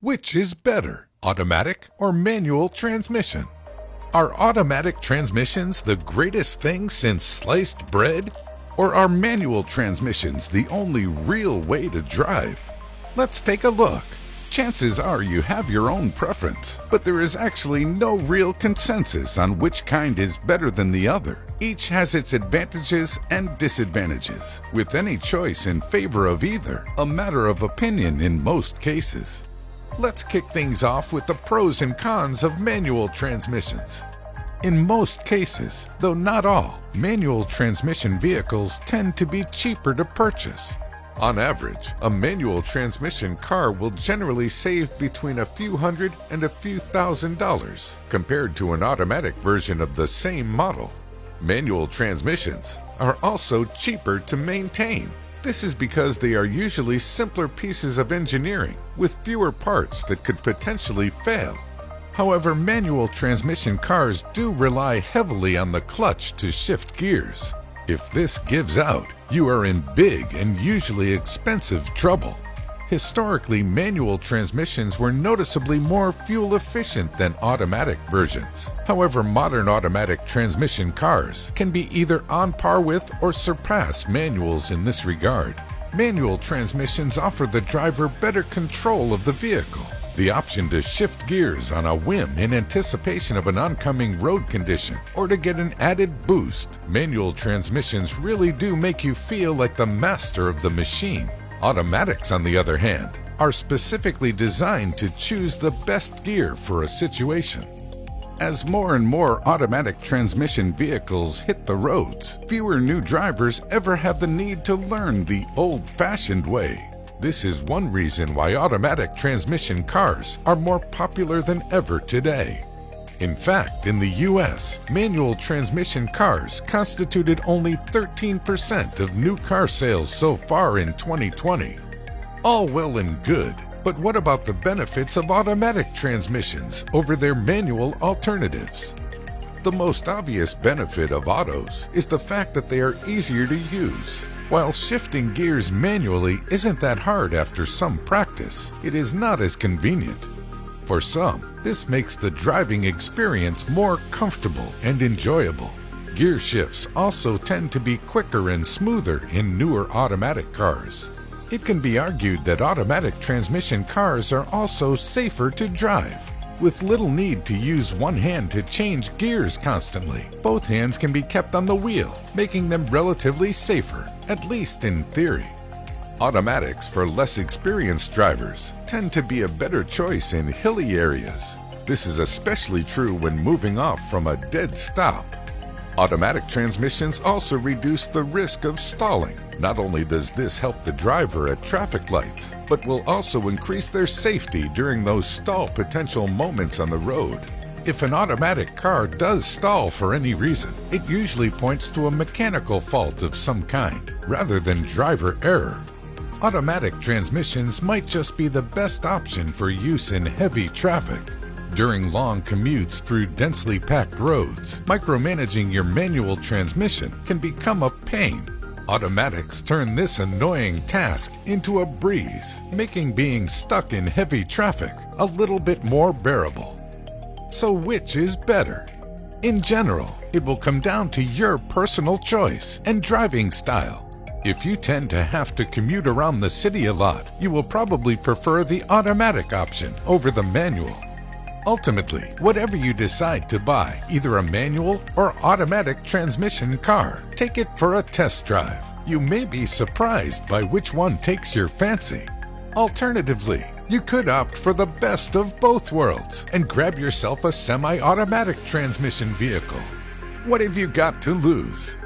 Which is better, automatic or manual transmission? Are automatic transmissions the greatest thing since sliced bread? Or are manual transmissions the only real way to drive? Let's take a look. Chances are you have your own preference, but there is actually no real consensus on which kind is better than the other. Each has its advantages and disadvantages, with any choice in favor of either a matter of opinion in most cases. Let's kick things off with the pros and cons of manual transmissions. In most cases, though not all, manual transmission vehicles tend to be cheaper to purchase. On average, a manual transmission car will generally save between a few hundred and a few $1,000s compared to an automatic version of the same model. Manual transmissions are also cheaper to maintain. This is because they are usually simpler pieces of engineering with fewer parts that could potentially fail. However, manual transmission cars do rely heavily on the clutch to shift gears. If this gives out, you are in big and usually expensive trouble. Historically, manual transmissions were noticeably more fuel efficient than automatic versions. However, modern automatic transmission cars can be either on par with or surpass manuals in this regard. Manual transmissions offer the driver better control of the vehicle, the option to shift gears on a whim in anticipation of an oncoming road condition, or to get an added boost. Manual transmissions really do make you feel like the master of the machine. Automatics, on the other hand, are specifically designed to choose the best gear for a situation. As more and more automatic transmission vehicles hit the roads, fewer new drivers ever have the need to learn the old-fashioned way. This is one reason why automatic transmission cars are more popular than ever today. In fact, in the US, manual transmission cars constituted only 13% of new car sales so far in 2020. All well and good, but what about the benefits of automatic transmissions over their manual alternatives? The most obvious benefit of autos is the fact that they are easier to use. While shifting gears manually isn't that hard after some practice, it is not as convenient. For some, this makes the driving experience more comfortable and enjoyable. Gear shifts also tend to be quicker and smoother in newer automatic cars. It can be argued that automatic transmission cars are also safer to drive. With little need to use one hand to change gears constantly, both hands can be kept on the wheel, making them relatively safer, at least in theory. Automatics for less experienced drivers tend to be a better choice in hilly areas. This is especially true when moving off from a dead stop. Automatic transmissions also reduce the risk of stalling. Not only does this help the driver at traffic lights, but will also increase their safety during those stall potential moments on the road. If an automatic car does stall for any reason, it usually points to a mechanical fault of some kind, rather than driver error. Automatic transmissions might just be the best option for use in heavy traffic. During long commutes through densely packed roads, micromanaging your manual transmission can become a pain. Automatics turn this annoying task into a breeze, making being stuck in heavy traffic a little bit more bearable. So which is better? In general, it will come down to your personal choice and driving style. If you tend to have to commute around the city a lot, you will probably prefer the automatic option over the manual. Ultimately, whatever you decide to buy, either a manual or automatic transmission car, take it for a test drive. You may be surprised by which one takes your fancy. Alternatively, you could opt for the best of both worlds and grab yourself a semi-automatic transmission vehicle. What have you got to lose?